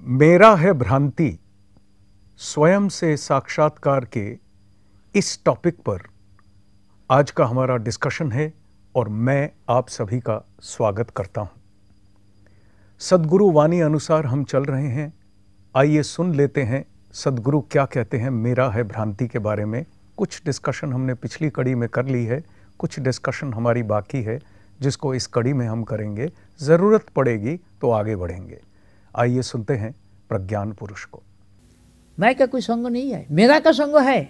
मेरा है भ्रांति, स्वयं से साक्षात्कार के इस टॉपिक पर आज का हमारा डिस्कशन है और मैं आप सभी का स्वागत करता हूं। सद्गुरु वाणी अनुसार हम चल रहे हैं। आइए सुन लेते हैं सद्गुरु क्या कहते हैं मेरा है भ्रांति के बारे में। कुछ डिस्कशन हमने पिछली कड़ी में कर ली है, कुछ डिस्कशन हमारी बाकी है जिसको इस कड़ी में हम करेंगे। ज़रूरत पड़ेगी तो आगे बढ़ेंगे। आइए सुनते हैं प्रज्ञान पुरुष को। मैं का कोई संग नहीं है, मेरा का संग है,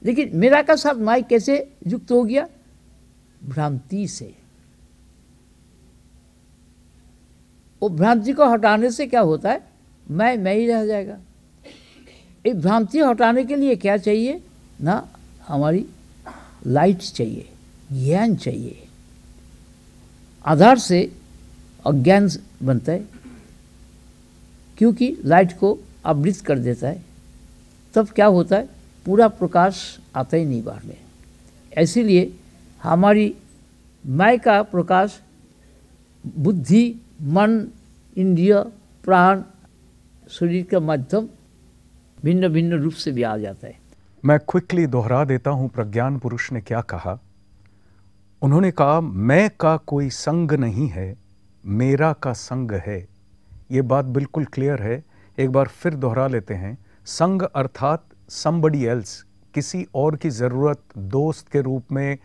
लेकिन मेरा का साथ मैं कैसे युक्त हो गया? भ्रांति से। वो भ्रांति को हटाने से क्या होता है? मैं ही रह जाएगा। एक भ्रांति हटाने के लिए क्या चाहिए ना? हमारी लाइट चाहिए, ज्ञान चाहिए। आधार से अज्ञान बनता है, क्योंकि लाइट को आवृत कर देता है। तब क्या होता है? पूरा प्रकाश आता ही नहीं बाहर में। इसीलिए हमारी मैं का प्रकाश बुद्धि, मन, इंद्रिय, प्राण, शरीर का माध्यम भिन्न भिन्न रूप से भी आ जाता है। मैं क्विकली दोहरा देता हूं प्रज्ञान पुरुष ने क्या कहा। उन्होंने कहा मैं का कोई संग नहीं है, मेरा का संग है। ये बात बिल्कुल क्लियर है। एक बार फिर दोहरा लेते हैं। संग अर्थात somebody else, किसी और की ज़रूरत, दोस्त के रूप में,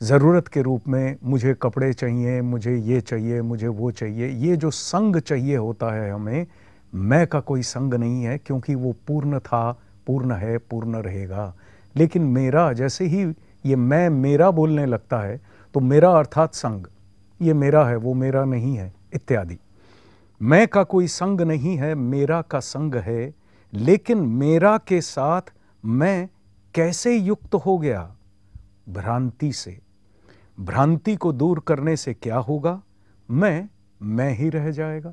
ज़रूरत के रूप में, मुझे कपड़े चाहिए, मुझे ये चाहिए, मुझे वो चाहिए। ये जो संग चाहिए होता है हमें, मैं का कोई संग नहीं है, क्योंकि वो पूर्ण था, पूर्ण है, पूर्ण रहेगा। लेकिन मेरा, जैसे ही ये मैं मेरा बोलने लगता है तो मेरा अर्थात संग, ये मेरा है, वो मेरा नहीं है, इत्यादि। मैं का कोई संग नहीं है, मेरा का संग है। लेकिन मेरा के साथ मैं कैसे युक्त हो गया? भ्रांति से। भ्रांति को दूर करने से क्या होगा? मैं ही रह जाएगा।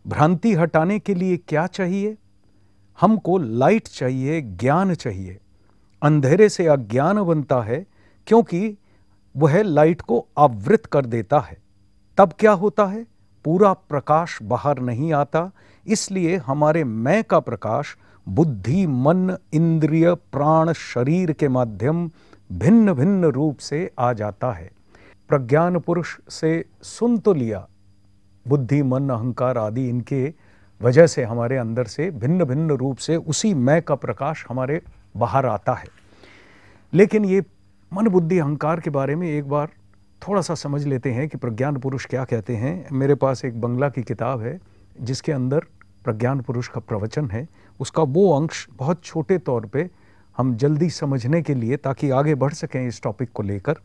भ्रांति हटाने के लिए क्या चाहिए? हमको लाइट चाहिए, ज्ञान चाहिए। अंधेरे से अज्ञान बनता है, क्योंकि वह लाइट को आवृत कर देता है। तब क्या होता है? पूरा प्रकाश बाहर नहीं आता। इसलिए हमारे मैं का प्रकाश बुद्धि, मन, इंद्रिय, प्राण, शरीर के माध्यम भिन्न भिन्न रूप से आ जाता है। प्रज्ञान पुरुष से सुन तो लिया, बुद्धि, मन, अहंकार आदि इनके वजह से हमारे अंदर से भिन्न भिन्न रूप से उसी मैं का प्रकाश हमारे बाहर आता है। लेकिन ये मन, बुद्धि, अहंकार के बारे में एक बार थोड़ा सा समझ लेते हैं कि प्रज्ञान पुरुष क्या कहते हैं। मेरे पास एक बंगला की किताब है जिसके अंदर प्रज्ञान पुरुष का प्रवचन है। उसका वो अंश बहुत छोटे तौर पे हम जल्दी समझने के लिए, ताकि आगे बढ़ सकें इस टॉपिक को लेकर,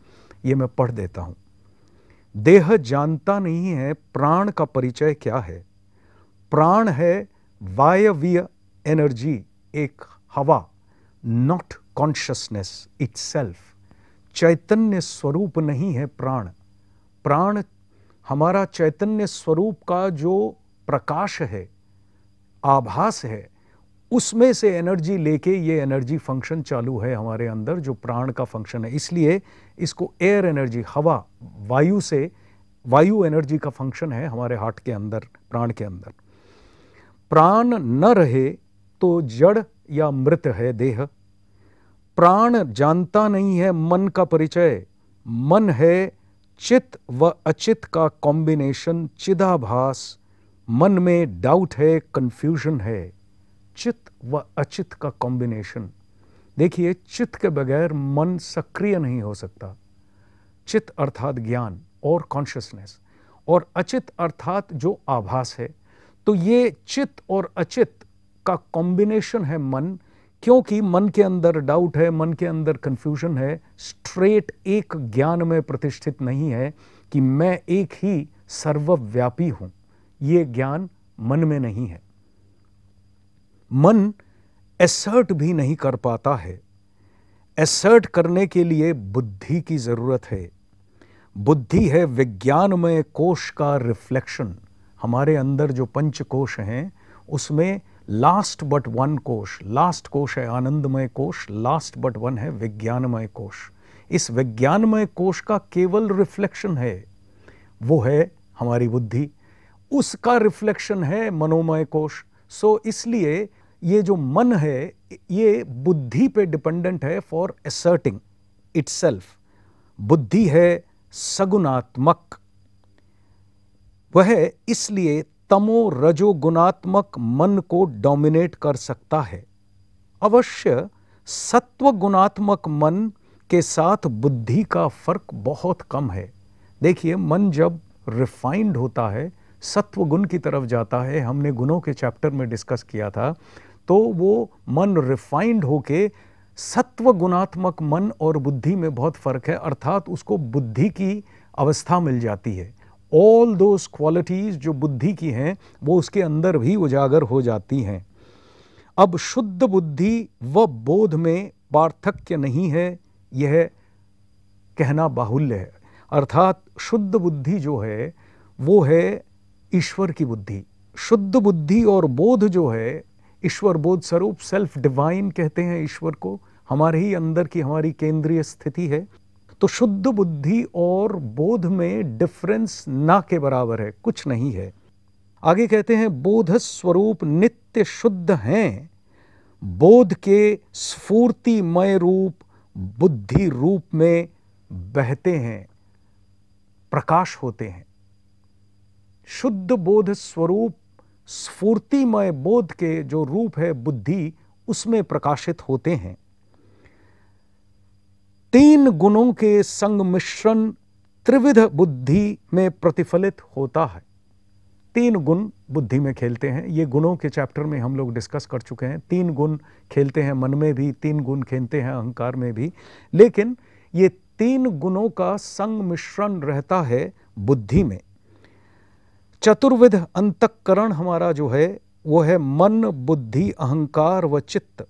ये मैं पढ़ देता हूँ। देह जानता नहीं है प्राण का परिचय क्या है। प्राण है वायवीय एनर्जी, एक हवा, नॉट कॉन्शियसनेस इटसेल्फ। चैतन्य स्वरूप नहीं है प्राण। प्राण हमारा चैतन्य स्वरूप का जो प्रकाश है, आभास है, उसमें से एनर्जी लेके ये एनर्जी फंक्शन चालू है हमारे अंदर, जो प्राण का फंक्शन है। इसलिए इसको एयर एनर्जी, हवा, वायु से, वायु एनर्जी का फंक्शन है हमारे हार्ट के अंदर, प्राण के अंदर। प्राण न रहे तो जड़ या मृत है देह। प्राण जानता नहीं है मन का परिचय। मन है चित व अचित का कॉम्बिनेशन, चिदाभास। मन में डाउट है, कंफ्यूजन है। चित व अचित का कॉम्बिनेशन। देखिए, चित के बगैर मन सक्रिय नहीं हो सकता। चित अर्थात ज्ञान और कॉन्शियसनेस, और अचित अर्थात जो आभास है। तो ये चित और अचित का कॉम्बिनेशन है मन, क्योंकि मन के अंदर डाउट है, मन के अंदर कंफ्यूजन है। स्ट्रेट एक ज्ञान में प्रतिष्ठित नहीं है कि मैं एक ही सर्वव्यापी हूं। ये ज्ञान मन में नहीं है। मन एसर्ट भी नहीं कर पाता है। एसर्ट करने के लिए बुद्धि की जरूरत है। बुद्धि है विज्ञानमय कोश का रिफ्लेक्शन। हमारे अंदर जो पंच कोश हैं, उसमें लास्ट बट वन कोश, लास्ट कोश है आनंदमय कोश, लास्ट बट वन है विज्ञानमय कोश। इस विज्ञानमय कोश का केवल रिफ्लेक्शन है, वो है हमारी बुद्धि। उसका रिफ्लेक्शन है मनोमय कोश। सो इसलिए ये जो मन है ये बुद्धि पे डिपेंडेंट है फॉर असर्टिंग इटसेल्फ। बुद्धि है सगुणात्मक, वह इसलिए तमो रजो गुणात्मक मन को डोमिनेट कर सकता है। अवश्य सत्व गुणात्मक मन के साथ बुद्धि का फर्क बहुत कम है। देखिए, मन जब रिफाइंड होता है, सत्व गुण की तरफ जाता है, हमने गुणों के चैप्टर में डिस्कस किया था, तो वो मन रिफाइंड होके सत्व गुणात्मक मन और बुद्धि में बहुत फर्क है, अर्थात उसको बुद्धि की अवस्था मिल जाती है। ऑल दोज क्वालिटीज जो बुद्धि की हैं वो उसके अंदर भी उजागर हो जाती हैं। अब शुद्ध बुद्धि व बोध में पार्थक्य नहीं है, यह कहना बाहुल्य है। अर्थात शुद्ध बुद्धि जो है वो है ईश्वर की बुद्धि। शुद्ध बुद्धि और बोध जो है ईश्वर बोध स्वरूप, सेल्फ डिवाइन कहते हैं ईश्वर को, हमारे ही अंदर की हमारी केंद्रीय स्थिति है। तो शुद्ध बुद्धि और बोध में डिफरेंस ना के बराबर है, कुछ नहीं है। आगे कहते हैं बोध स्वरूप नित्य शुद्ध हैं, बोध के स्फूर्तिमय रूप बुद्धि रूप में बहते हैं, प्रकाश होते हैं। शुद्ध बोध स्वरूप स्फूर्तिमय बोध के जो रूप है बुद्धि, उसमें प्रकाशित होते हैं। तीन गुणों के संग मिश्रण त्रिविध बुद्धि में प्रतिफलित होता है। तीन गुण बुद्धि में खेलते हैं, ये गुणों के चैप्टर में हम लोग डिस्कस कर चुके हैं। तीन गुण खेलते हैं मन में भी, तीन गुण खेलते हैं अहंकार में भी, लेकिन ये तीन गुणों का संग मिश्रण रहता है बुद्धि में। चतुर्विध अंतःकरण हमारा जो है वो है मन, बुद्धि, अहंकार व चित्त।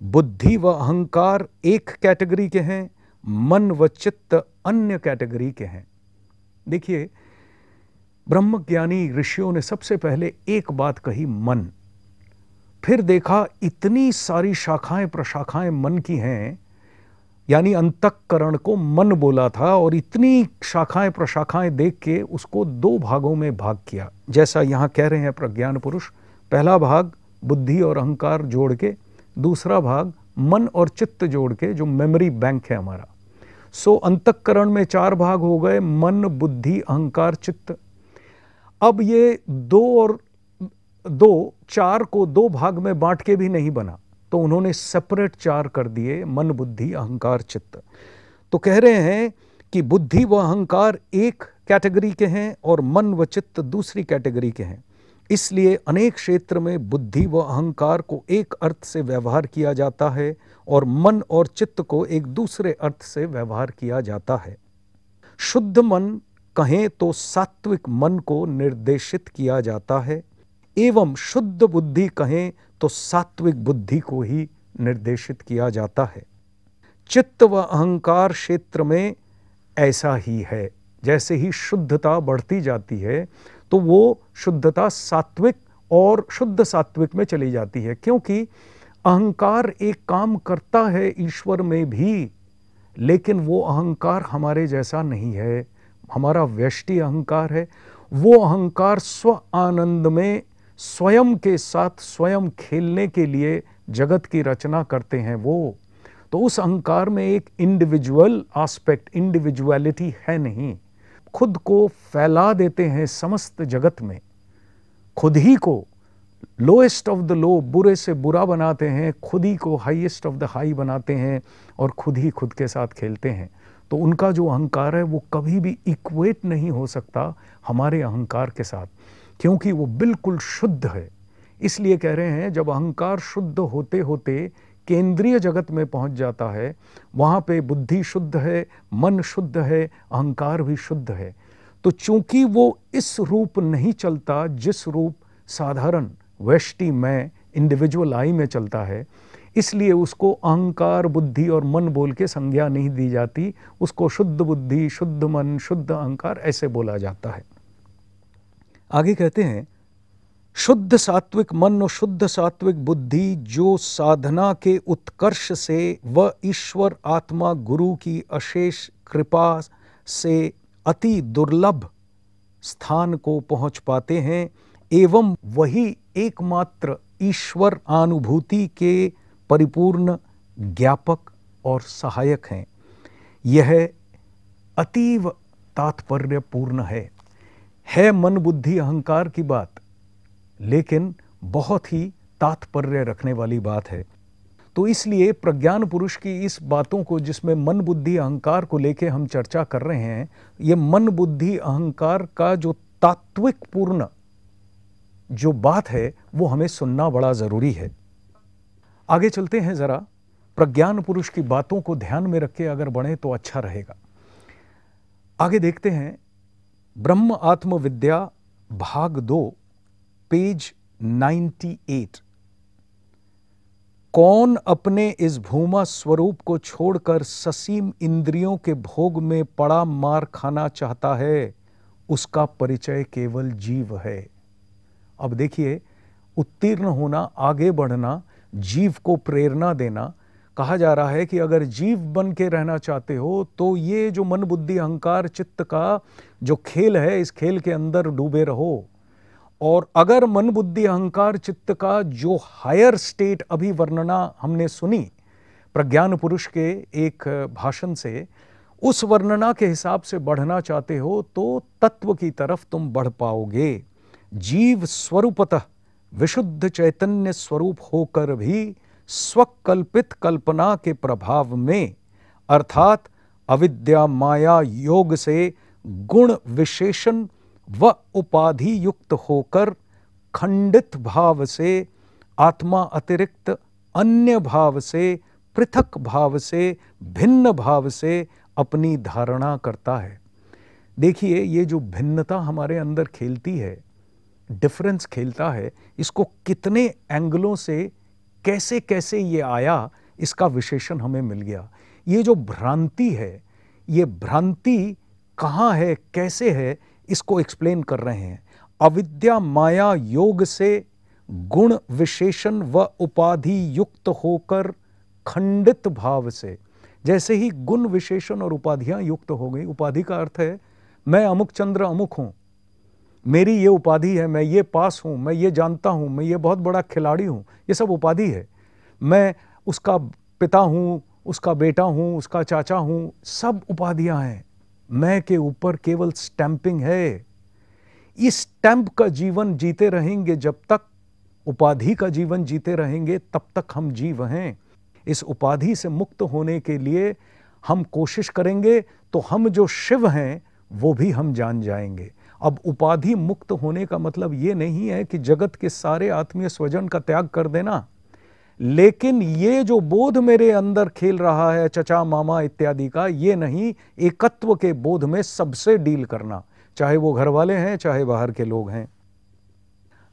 बुद्धि व अहंकार एक कैटेगरी के हैं, मन व चित्त अन्य कैटेगरी के हैं। देखिए, ब्रह्मज्ञानी ऋषियों ने सबसे पहले एक बात कही, मन। फिर देखा इतनी सारी शाखाएं प्रशाखाएं मन की हैं, यानी अंतःकरण को मन बोला था, और इतनी शाखाएं प्रशाखाएं देख के उसको दो भागों में भाग किया। जैसा यहां कह रहे हैं प्रज्ञान पुरुष, पहला भाग बुद्धि और अहंकार जोड़ के, दूसरा भाग मन और चित्त जोड़ के, जो मेमोरी बैंक है हमारा। सो अंतःकरण में चार भाग हो गए, मन, बुद्धि, अहंकार, चित्त। अब ये दो और दो, चार को दो भाग में बांट के भी नहीं बना, तो उन्होंने सेपरेट चार कर दिए, मन, बुद्धि, अहंकार, चित्त। तो कह रहे हैं कि बुद्धि व अहंकार एक कैटेगरी के हैं और मन व चित्त दूसरी कैटेगरी के हैं। इसलिए अनेक क्षेत्र में बुद्धि व अहंकार को एक अर्थ से व्यवहार किया जाता है और मन और चित्त को एक दूसरे अर्थ से व्यवहार किया जाता है। शुद्ध मन कहें तो सात्विक मन को निर्देशित किया जाता है, एवं शुद्ध बुद्धि कहें तो सात्विक बुद्धि को ही निर्देशित किया जाता है। चित्त व अहंकार क्षेत्र में ऐसा ही है। जैसे ही शुद्धता बढ़ती जाती है तो वो शुद्धता सात्विक और शुद्ध सात्विक में चली जाती है, क्योंकि अहंकार एक काम करता है ईश्वर में भी, लेकिन वो अहंकार हमारे जैसा नहीं है। हमारा व्यष्टि अहंकार है, वो अहंकार स्व आनंद में स्वयं के साथ स्वयं खेलने के लिए जगत की रचना करते हैं वो। तो उस अहंकार में एक इंडिविजुअल एस्पेक्ट, इंडिविजुअलिटी है नहीं। खुद को फैला देते हैं समस्त जगत में, खुद ही को लोएस्ट ऑफ द लो, बुरे से बुरा बनाते हैं, खुद ही को हाईएस्ट ऑफ द हाई बनाते हैं और खुद ही खुद के साथ खेलते हैं। तो उनका जो अहंकार है वो कभी भी इक्वेट नहीं हो सकता हमारे अहंकार के साथ, क्योंकि वो बिल्कुल शुद्ध है। इसलिए कह रहे हैं जब अहंकार शुद्ध होते होते केंद्रीय जगत में पहुंच जाता है, वहां पे बुद्धि शुद्ध है, मन शुद्ध है, अहंकार भी शुद्ध है। तो चूंकि वो इस रूप नहीं चलता जिस रूप साधारण व्यष्टि में, इंडिविजुअल आई में चलता है, इसलिए उसको अहंकार, बुद्धि और मन बोल के संज्ञा नहीं दी जाती। उसको शुद्ध बुद्धि, शुद्ध मन, शुद्ध अहंकार ऐसे बोला जाता है। आगे कहते हैं शुद्ध सात्विक मन और शुद्ध सात्विक बुद्धि जो साधना के उत्कर्ष से व ईश्वर आत्मा गुरु की अशेष कृपा से अति दुर्लभ स्थान को पहुंच पाते हैं एवं वही एकमात्र ईश्वर अनुभूति के परिपूर्ण ज्ञापक और सहायक हैं। यह अतीव तात्पर्यपूर्ण है मन बुद्धि अहंकार की बात, लेकिन बहुत ही तात्पर्य रखने वाली बात है। तो इसलिए प्रज्ञान पुरुष की इस बातों को, जिसमें मन बुद्धि अहंकार को लेके हम चर्चा कर रहे हैं, ये मन बुद्धि अहंकार का जो तात्विक पूर्ण जो बात है वो हमें सुनना बड़ा जरूरी है। आगे चलते हैं, जरा प्रज्ञान पुरुष की बातों को ध्यान में रख के अगर बढ़े तो अच्छा रहेगा। आगे देखते हैं, ब्रह्म आत्म विद्या भाग 2 पेज 98। कौन अपने इस भूमा स्वरूप को छोड़कर ससीम इंद्रियों के भोग में पड़ा मार खाना चाहता है, उसका परिचय केवल जीव है। अब देखिए, उत्तीर्ण होना, आगे बढ़ना, जीव को प्रेरणा देना, कहा जा रहा है कि अगर जीव बन के रहना चाहते हो तो ये जो मन बुद्धि अहंकार चित्त का जो खेल है, इस खेल के अंदर डूबे रहो। और अगर मन बुद्धि अहंकार चित्त का जो हायर स्टेट अभी वर्णना हमने सुनी प्रज्ञान पुरुष के एक भाषण से, उस वर्णना के हिसाब से बढ़ना चाहते हो तो तत्व की तरफ तुम बढ़ पाओगे। जीव स्वरूपतः विशुद्ध चैतन्य स्वरूप होकर भी स्वकल्पित कल्पना के प्रभाव में, अर्थात अविद्या माया योग से गुण विशेषण व उपाधि युक्त होकर खंडित भाव से, आत्मा अतिरिक्त अन्य भाव से, पृथक भाव से, भिन्न भाव से अपनी धारणा करता है। देखिए, ये जो भिन्नता हमारे अंदर खेलती है, डिफरेंस खेलता है, इसको कितने एंगलों से कैसे कैसे ये आया, इसका विशेषण हमें मिल गया। ये जो भ्रांति है, ये भ्रांति कहाँ है, कैसे है, इसको एक्सप्लेन कर रहे हैं। अविद्या माया योग से गुण विशेषण व उपाधि युक्त होकर खंडित भाव से, जैसे ही गुण विशेषण और उपाधियां युक्त हो गई, उपाधि का अर्थ है मैं अमुक चंद्र अमुक हूं, मेरी ये उपाधि है, मैं ये पास हूं, मैं ये जानता हूं, मैं ये बहुत बड़ा खिलाड़ी हूं, ये सब उपाधि है। मैं उसका पिता हूं, उसका बेटा हूं, उसका चाचा हूं, सब उपाधियां हैं। मैं के ऊपर केवल स्टैंपिंग है। इस स्टैंप का जीवन जीते रहेंगे जब तक, उपाधि का जीवन जीते रहेंगे तब तक हम जीव हैं। इस उपाधि से मुक्त होने के लिए हम कोशिश करेंगे तो हम जो शिव हैं वो भी हम जान जाएंगे। अब उपाधि मुक्त होने का मतलब ये नहीं है कि जगत के सारे आत्मीय स्वजन का त्याग कर देना, लेकिन ये जो बोध मेरे अंदर खेल रहा है चचा मामा इत्यादि का, ये नहीं, एकत्व के बोध में सबसे डील करना, चाहे वो घर वाले हैं चाहे बाहर के लोग हैं।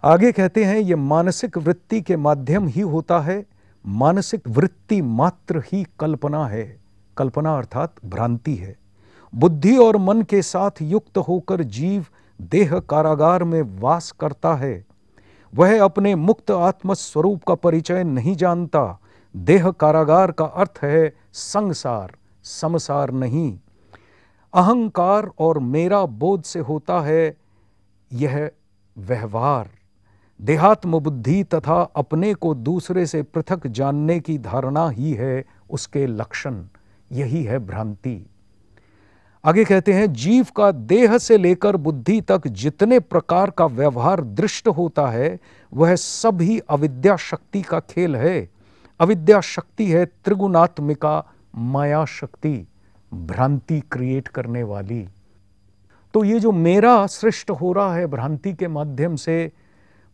आगे कहते हैं, ये मानसिक वृत्ति के माध्यम ही होता है। मानसिक वृत्ति मात्र ही कल्पना है। कल्पना अर्थात भ्रांति है। बुद्धि और मन के साथ युक्त होकर जीव देह कारागार में वास करता है। वह अपने मुक्त आत्म स्वरूप का परिचय नहीं जानता। देह कारागार का अर्थ है संसार, समसार नहीं। अहंकार और मेरा बोध से होता है यह व्यवहार। देहात्म बुद्धि तथा अपने को दूसरे से पृथक जानने की धारणा ही है उसके लक्षण। यही है भ्रांति। आगे कहते हैं, जीव का देह से लेकर बुद्धि तक जितने प्रकार का व्यवहार दृष्ट होता है वह सब ही अविद्या शक्ति का खेल है। अविद्या शक्ति है त्रिगुणात्मिका माया शक्ति, भ्रांति क्रिएट करने वाली। तो ये जो मेरा सृष्ट हो रहा है भ्रांति के माध्यम से,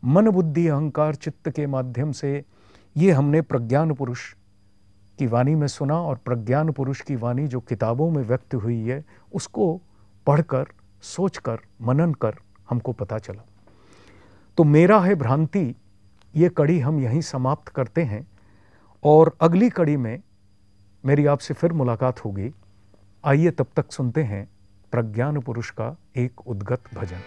मन बुद्धि अहंकार चित्त के माध्यम से, ये हमने प्रज्ञान पुरुष की वाणी में सुना, और प्रज्ञान पुरुष की वाणी जो किताबों में व्यक्त हुई है उसको पढ़कर, सोचकर, मनन कर हमको पता चला। तो मेरा है भ्रांति, ये कड़ी हम यहीं समाप्त करते हैं, और अगली कड़ी में मेरी आपसे फिर मुलाकात होगी। आइए तब तक सुनते हैं प्रज्ञान पुरुष का एक उद्गत भजन।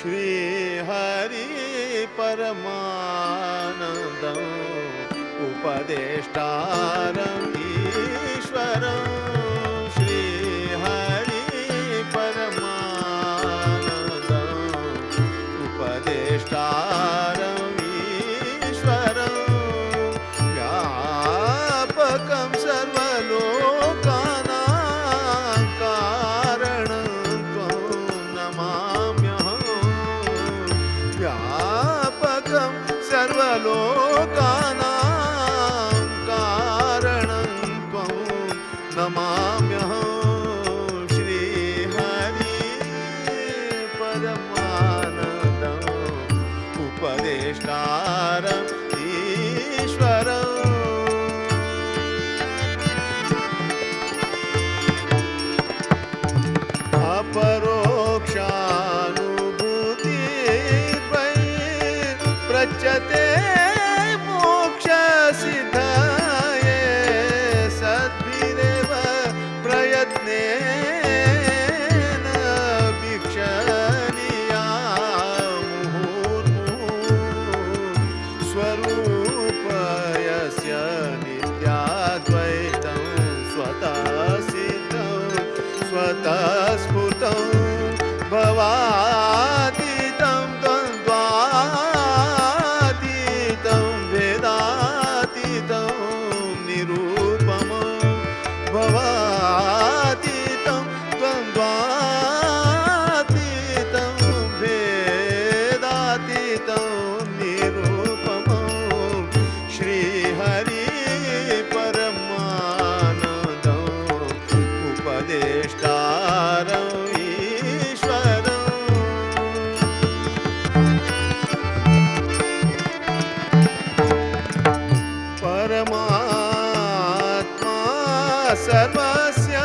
श्री हरि परमानन्दम् उपदेष्टारम् ईश्वरम् श्री हरि परमानन्दम् उपदेष्टारम् ईश्वरम् व्यापकं सर्वलोकानां कारणं त्वं नमाम्यहम् व्यापकं सर्वलोकानां कारणं त्वं नमाम्यहम् श्रीहरि परमानन्दम् उपदेष्टारम् ईश्वरम् प्रच्यते मोक्षसिद्धाये सद्भिरेव प्रयत्नेन भिक्षणीया मुहुर्मुहुः स्वरूपयस्य नित्याद्वैतं स्वतः सिद्धं स्वतः स्फुटं भवातीतं द्वन्द्वातीतं भेदातीतं निरूपमं भवातीतं द्वन्द्वातीतं भेदातीतं निरूपमं श्रीहरि परमानन्दम् उपदेष्टारम् परमात्मा सर्वस्य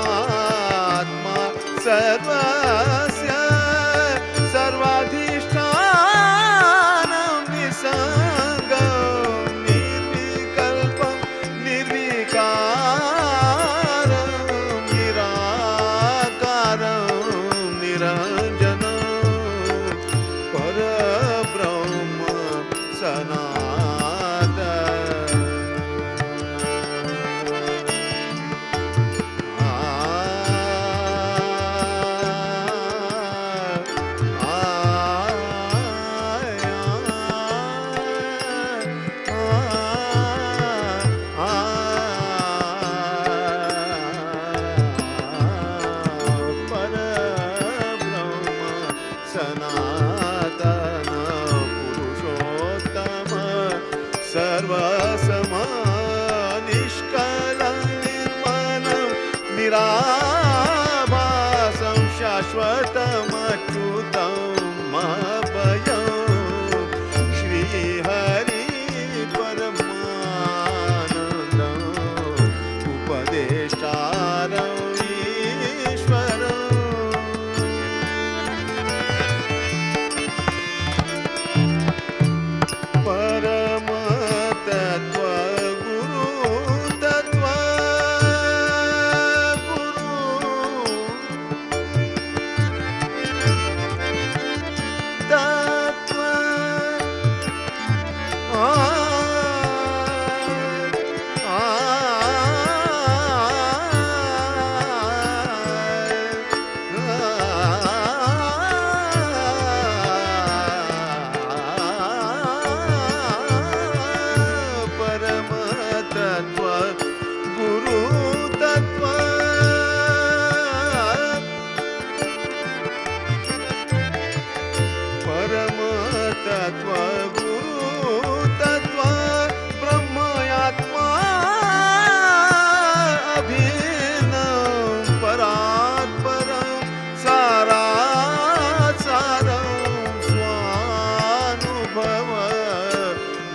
परमात्मा सर्वस्य सर्वाधिष्ठानं निसंगं निर्विकल्पं निर्विकारं निराकारं निरञ्जनं परब्रह्म सनातन पुरुषोत्तम सर्वसम निष्कलं निर्मलं निराभासं शाश्वतमच्युतं महभयं श्रीहरि परमानन्दम् उपदेष्टारम् ईश्वरम् परमतत्त्व गुरु तत्त्व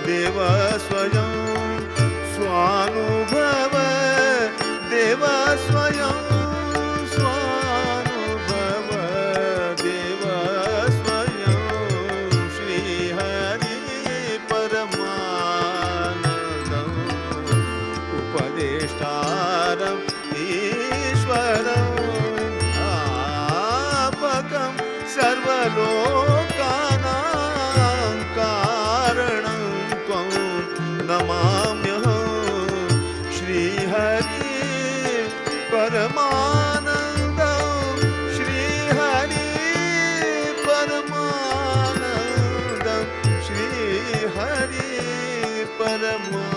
देव स्वयं स्वानुभव परम